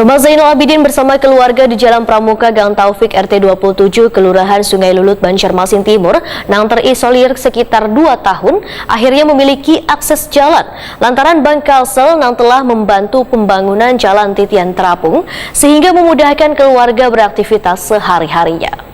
Rumah Zainul Abidin bersama keluarga di Jalan Pramuka Gang Taufik RT 27 Kelurahan Sungai Lulut Banjarmasin Timur yang terisolir sekitar 2 tahun akhirnya memiliki akses jalan lantaran Bank Kalsel yang telah membantu pembangunan jalan titian terapung sehingga memudahkan keluarga beraktivitas sehari-harinya.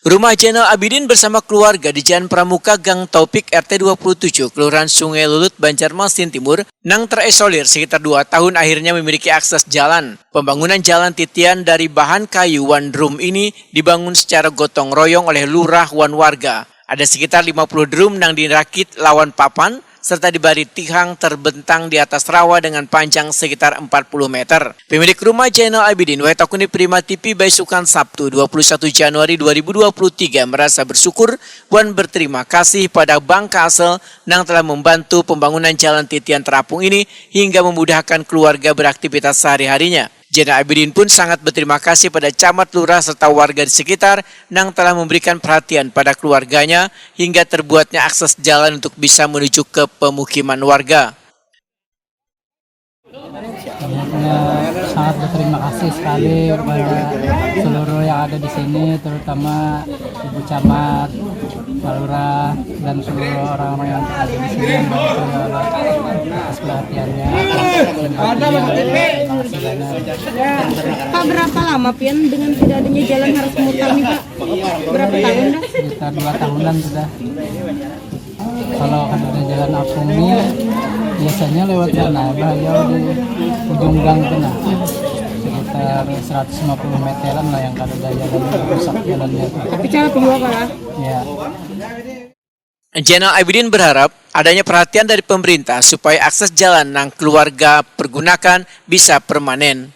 Rumah Zainul Abidin bersama keluarga di Jalan Pramuka Gang Taufik RT 27 Kelurahan Sungai Lulut Banjarmasin Timur yang terisolir sekitar 2 tahun akhirnya memiliki akses jalan. Pembangunan jalan titian dari bahan kayu one drum ini dibangun secara gotong royong oleh lurah wan warga. Ada sekitar 50 drum yang dirakit lawan papan serta diberi tihang terbentang di atas rawa dengan panjang sekitar 40 meter. Pemilik rumah Zainul Abidin, Wetakuni Prima TV Baisukan Sabtu 21 Januari 2023 merasa bersyukur dan berterima kasih pada Bank Kalsel yang telah membantu pembangunan jalan titian terapung ini hingga memudahkan keluarga beraktivitas sehari-harinya. Zainul Abidin pun sangat berterima kasih pada camat, lurah, serta warga di sekitar yang telah memberikan perhatian pada keluarganya hingga terbuatnya akses jalan untuk bisa menuju ke pemukiman warga. Sangat berterima kasih sekali kepada seluruh yang ada di sini, terutama Ibu Camat, Pak Lurah, dan seluruh orang-orang yang ada di sini yang bantu atas perhatiannya, Pak, berapa lama Pian dengan tidak adanya jalan harus muter nih Pak? Berapa tahun dah? Sekitar 2 tahunan sudah. Kalau ada jalan apung ini biasanya lewat sana, bahaya di ujung gang sana. Sekitar 150 meteran lah yang kalau ada jalan rusak jalannya. Tapi cara juga Pak? Ya. Zainul Abidin berharap adanya perhatian dari pemerintah supaya akses jalan yang keluarga pergunakan bisa permanen.